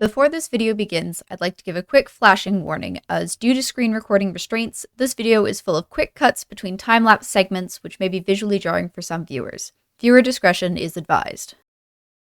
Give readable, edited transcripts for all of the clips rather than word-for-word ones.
Before this video begins, I'd like to give a quick flashing warning, as due to screen recording restraints, this video is full of quick cuts between time-lapse segments which may be visually jarring for some viewers. Viewer discretion is advised.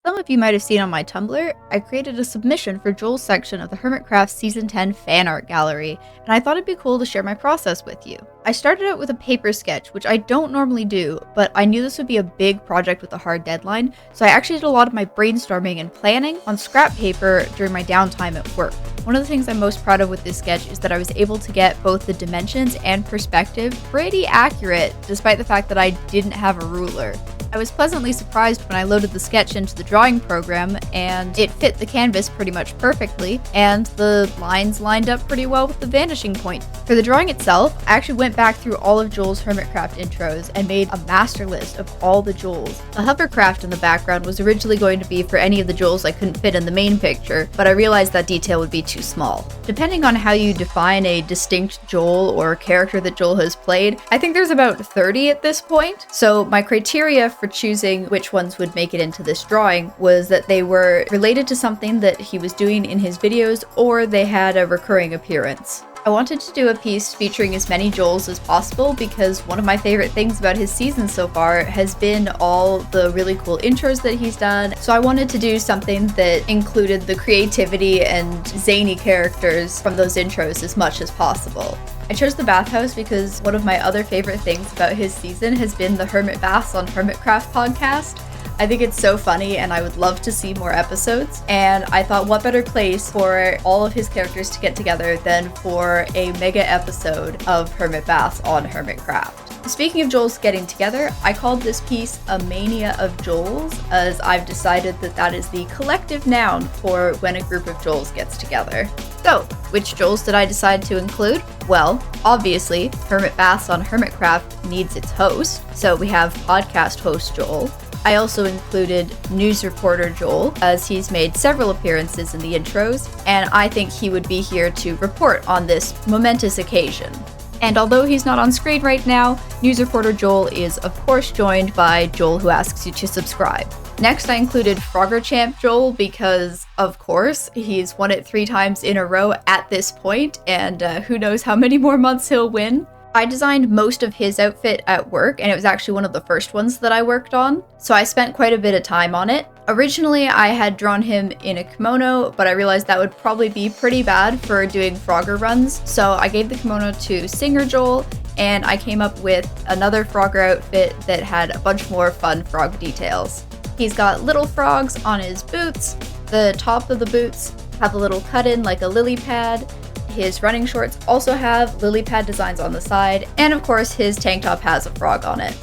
Some of you might have seen on my Tumblr, I created a submission for Joel's section of the Hermitcraft Season 10 Fan Art Gallery, and I thought it'd be cool to share my process with you. I started out with a paper sketch, which I don't normally do, but I knew this would be a big project with a hard deadline, so I actually did a lot of my brainstorming and planning on scrap paper during my downtime at work. One of the things I'm most proud of with this sketch is that I was able to get both the dimensions and perspective pretty accurate, despite the fact that I didn't have a ruler. I was pleasantly surprised when I loaded the sketch into the drawing program, and it fit the canvas pretty much perfectly, and the lines lined up pretty well with the vanishing point. For the drawing itself, I actually went back through all of Joel's Hermitcraft intros and made a master list of all the Joels. The hovercraft in the background was originally going to be for any of the Joels I couldn't fit in the main picture, but I realized that detail would be too small. Depending on how you define a distinct Joel or character that Joel has played, I think there's about 30 at this point, so my criteria for choosing which ones would make it into this drawing was that they were related to something that he was doing in his videos, or they had a recurring appearance. I wanted to do a piece featuring as many Joels as possible because one of my favorite things about his season so far has been all the really cool intros that he's done, so I wanted to do something that included the creativity and zany characters from those intros as much as possible. I chose the bathhouse because one of my other favorite things about his season has been the Hermit Baths on Hermitcraft podcast. I think it's so funny and I would love to see more episodes, and I thought what better place for all of his characters to get together than for a mega episode of Hermit Baths on Hermitcraft. Speaking of Joels getting together, I called this piece a Mania of Joels, as I've decided that that is the collective noun for when a group of Joels gets together. So, which Joels did I decide to include? Well, obviously, Hermit Baths on Hermitcraft needs its host, so we have podcast host Joel. I also included news reporter Joel, as he's made several appearances in the intros, and I think he would be here to report on this momentous occasion. And although he's not on screen right now, news reporter Joel is of course joined by Joel who asks you to subscribe. Next I included Frogger Champ Joel because, of course, he's won it 3 times in a row at this point, and who knows how many more months he'll win. I designed most of his outfit at work, and it was actually one of the first ones that I worked on, so I spent quite a bit of time on it. Originally, I had drawn him in a kimono, but I realized that would probably be pretty bad for doing Frogger runs, so I gave the kimono to Singer Joel, and I came up with another Frogger outfit that had a bunch more fun frog details. He's got little frogs on his boots, the top of the boots have a little cut-in like a lily pad, his running shorts also have lily pad designs on the side, and of course his tank top has a frog on it.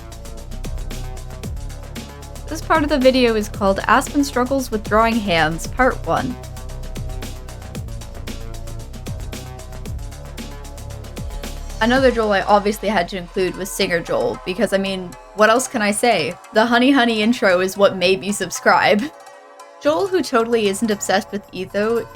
This part of the video is called Aspen Struggles with Drawing Hands, Part 1. Another Joel I obviously had to include was Singer Joel, because I mean, what else can I say? The Honey Honey intro is what made me subscribe. Joel, who totally isn't obsessed with Etho,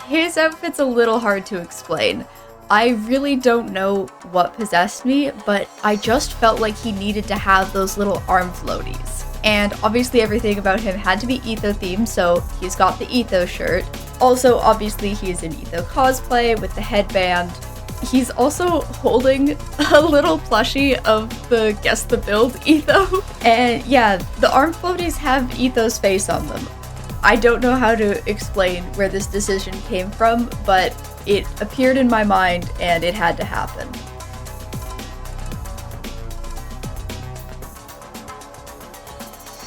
his outfit's a little hard to explain. I really don't know what possessed me, but I just felt like he needed to have those little arm floaties. And obviously everything about him had to be Etho themed, so he's got the Etho shirt. Also, obviously he's in Etho cosplay with the headband. He's also holding a little plushie of the Guess the Build Etho. And yeah, the arm floaties have Etho's face on them. I don't know how to explain where this decision came from, but it appeared in my mind and it had to happen.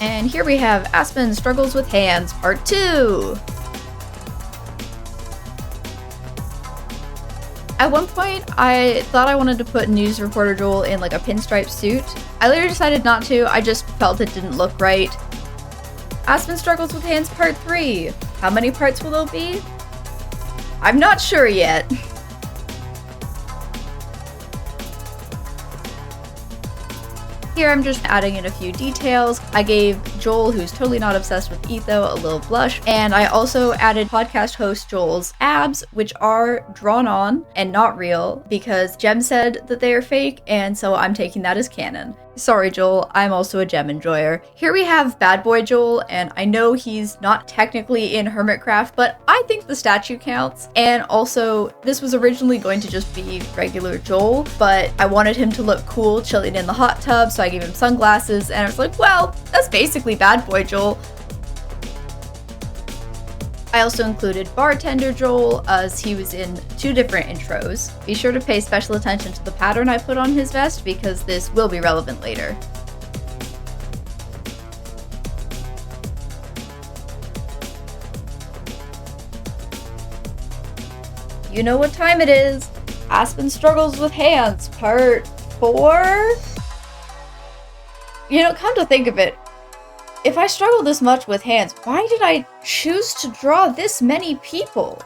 And here we have Aspen Struggles with Hands, Part 2! At one point, I thought I wanted to put news reporter Joel in like a pinstripe suit. I later decided not to, I just felt it didn't look right. Aspen Struggles with Hands Part 3. How many parts will there be? I'm not sure yet. Here I'm just adding in a few details. I gave Joel, who's totally not obsessed with Etho, a little blush. And I also added podcast host Joel's abs, which are drawn on and not real because Jem said that they are fake, and so I'm taking that as canon. Sorry, Joel, I'm also a gem enjoyer. Here we have Bad Boy Joel, and I know he's not technically in Hermitcraft, but I think the statue counts. And also, this was originally going to just be regular Joel, but I wanted him to look cool chilling in the hot tub, so I gave him sunglasses, and I was like, well, that's basically Bad Boy Joel. I also included Bartender Joel, as he was in 2 different intros. Be sure to pay special attention to the pattern I put on his vest, because this will be relevant later. You know what time it is. Aspen struggles with hands, part 4? You know, come to think of it, if I struggle this much with hands, why did I choose to draw this many people?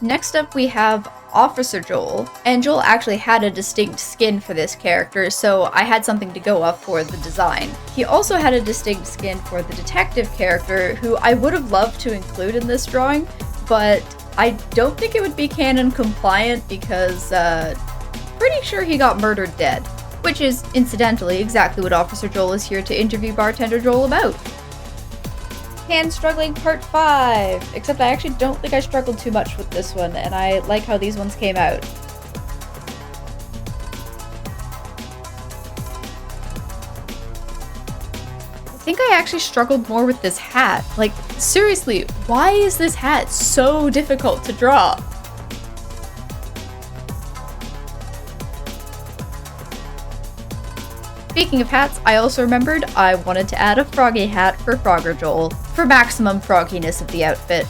Next up we have Officer Joel, and Joel actually had a distinct skin for this character, so I had something to go off for the design. He also had a distinct skin for the detective character, who I would have loved to include in this drawing, but I don't think it would be canon compliant because pretty sure he got murdered dead. Which is, incidentally, exactly what Officer Joel is here to interview Bartender Joel about. Hand struggling part 5! Except I actually don't think I struggled too much with this one, and I like how these ones came out. I think I actually struggled more with this hat. Like, seriously, why is this hat so difficult to draw? Speaking of hats, I also remembered I wanted to add a froggy hat for Frogger Joel, for maximum frogginess of the outfit.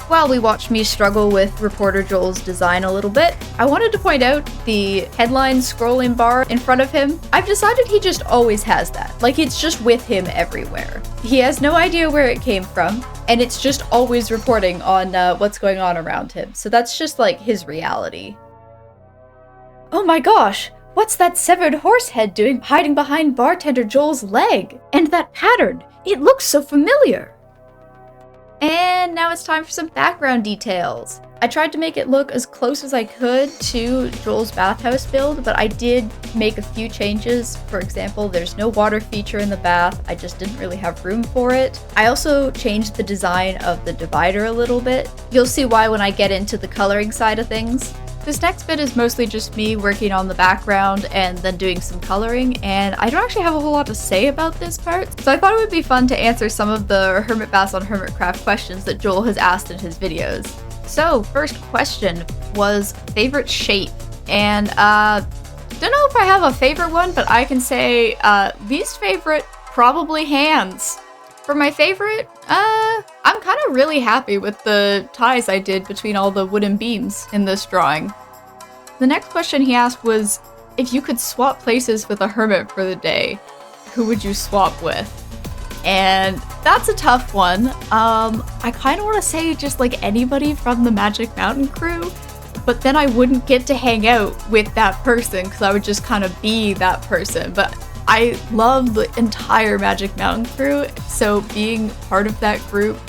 While we watched me struggle with Reporter Joel's design a little bit, I wanted to point out the headline scrolling bar in front of him. I've decided he just always has that. Like, it's just with him everywhere. He has no idea where it came from, and it's just always reporting on what's going on around him. So that's just like his reality. Oh my gosh! What's that severed horse head doing hiding behind Bartender Joel's leg? And that pattern, it looks so familiar. And now it's time for some background details. I tried to make it look as close as I could to Joel's bathhouse build, but I did make a few changes. For example, there's no water feature in the bath. I just didn't really have room for it. I also changed the design of the divider a little bit. You'll see why when I get into the coloring side of things. This next bit is mostly just me working on the background and then doing some coloring, and I don't actually have a whole lot to say about this part, so I thought it would be fun to answer some of the Hermit Bass on Hermitcraft questions that Joel has asked in his videos. So, first question was favorite shape, and don't know if I have a favorite one, but I can say least favorite, probably hands. For my favorite, I'm kind of really happy with the ties I did between all the wooden beams in this drawing. The next question he asked was, if you could swap places with a hermit for the day, who would you swap with? And that's a tough one. I kind of want to say just like anybody from the Magic Mountain crew, but then I wouldn't get to hang out with that person because I would just kind of be that person. But I love the entire Magic Mountain crew, so being part of that group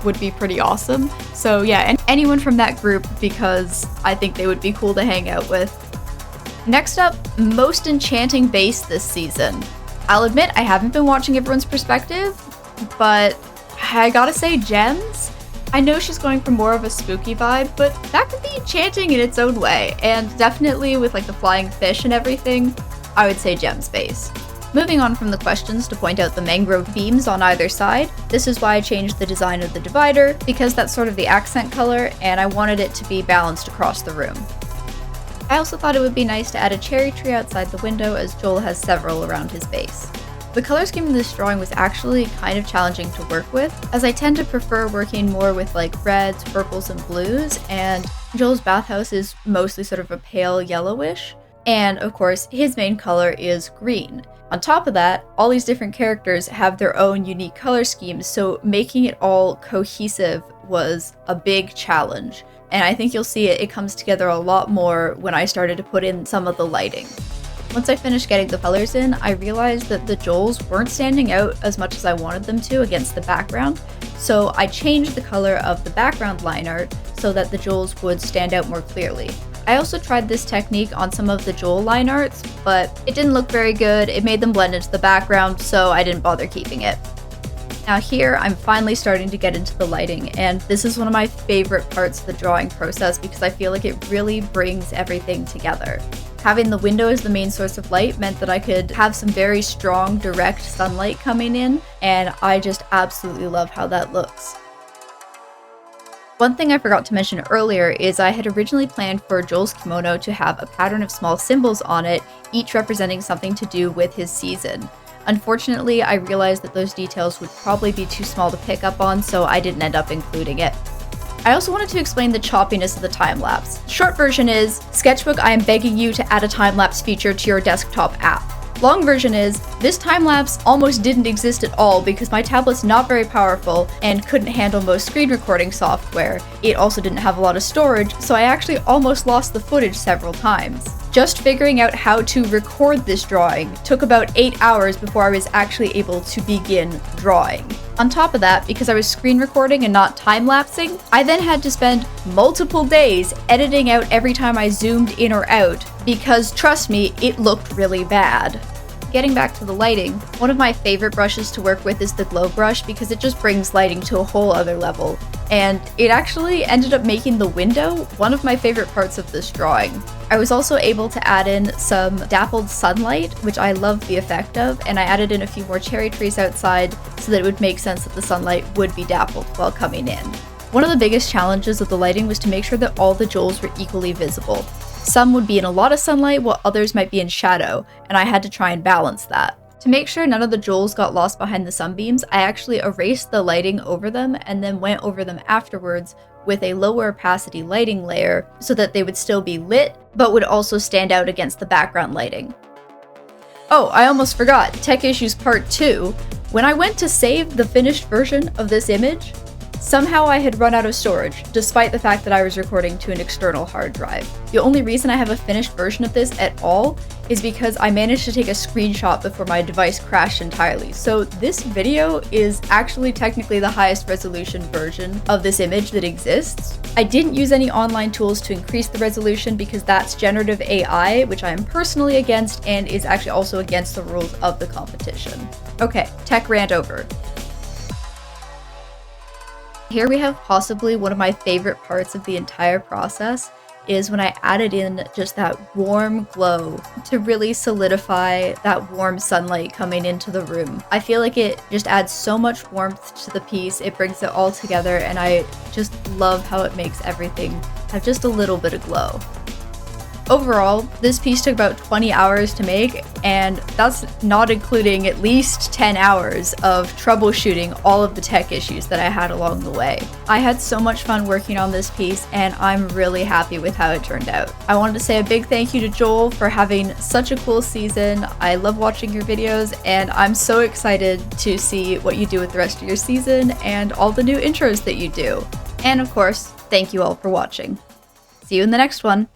would be pretty awesome. So yeah, and anyone from that group, because I think they would be cool to hang out with. Next up, most enchanting base this season. I'll admit I haven't been watching everyone's perspective, but I gotta say Gem's. I know she's going for more of a spooky vibe, but that could be enchanting in its own way, and definitely with like the flying fish and everything, I would say Gem's base. Moving on from the questions to point out the mangrove beams on either side, this is why I changed the design of the divider, because that's sort of the accent color, and I wanted it to be balanced across the room. I also thought it would be nice to add a cherry tree outside the window, as Joel has several around his base. The color scheme in this drawing was actually kind of challenging to work with, as I tend to prefer working more with like reds, purples, and blues, and Joel's bathhouse is mostly sort of a pale yellowish, and of course his main color is green. On top of that, all these different characters have their own unique color schemes, so making it all cohesive was a big challenge. And I think you'll see it comes together a lot more when I started to put in some of the lighting. Once I finished getting the colors in, I realized that the Joels weren't standing out as much as I wanted them to against the background, so I changed the color of the background line art so that the Joels would stand out more clearly. I also tried this technique on some of the Joel line arts, but it didn't look very good. It made them blend into the background, so I didn't bother keeping it. Now here, I'm finally starting to get into the lighting, and this is one of my favorite parts of the drawing process because I feel like it really brings everything together. Having the window as the main source of light meant that I could have some very strong, direct sunlight coming in, and I just absolutely love how that looks. One thing I forgot to mention earlier is I had originally planned for Joel's kimono to have a pattern of small symbols on it, each representing something to do with his season. Unfortunately, I realized that those details would probably be too small to pick up on, so I didn't end up including it. I also wanted to explain the choppiness of the time-lapse. Short version is, Sketchbook, I am begging you to add a time-lapse feature to your desktop app. Long version is, this time-lapse almost didn't exist at all because my tablet's not very powerful and couldn't handle most screen recording software. It also didn't have a lot of storage, so I actually almost lost the footage several times. Just figuring out how to record this drawing took about 8 hours before I was actually able to begin drawing. On top of that, because I was screen recording and not time-lapsing, I then had to spend multiple days editing out every time I zoomed in or out, because trust me, it looked really bad. Getting back to the lighting, one of my favorite brushes to work with is the glow brush because it just brings lighting to a whole other level, and it actually ended up making the window one of my favorite parts of this drawing. I was also able to add in some dappled sunlight, which I love the effect of, and I added in a few more cherry trees outside so that it would make sense that the sunlight would be dappled while coming in. One of the biggest challenges of the lighting was to make sure that all the Joels were equally visible. Some would be in a lot of sunlight while others might be in shadow, and I had to try and balance that. To make sure none of the Joels got lost behind the sunbeams, I actually erased the lighting over them and then went over them afterwards with a lower opacity lighting layer so that they would still be lit, but would also stand out against the background lighting. Oh, I almost forgot, Tech Issues Part 2. When I went to save the finished version of this image, somehow I had run out of storage, despite the fact that I was recording to an external hard drive. The only reason I have a finished version of this at all is because I managed to take a screenshot before my device crashed entirely. So this video is actually technically the highest resolution version of this image that exists. I didn't use any online tools to increase the resolution because that's generative AI, which I am personally against and is actually also against the rules of the competition. Okay, tech rant over. Here we have possibly one of my favorite parts of the entire process is when I added in just that warm glow to really solidify that warm sunlight coming into the room. I feel like it just adds so much warmth to the piece, it brings it all together, and I just love how it makes everything have just a little bit of glow. Overall, this piece took about 20 hours to make, and that's not including at least 10 hours of troubleshooting all of the tech issues that I had along the way. I had so much fun working on this piece, and I'm really happy with how it turned out. I wanted to say a big thank you to Joel for having such a cool season. I love watching your videos, and I'm so excited to see what you do with the rest of your season and all the new intros that you do. And of course, thank you all for watching. See you in the next one.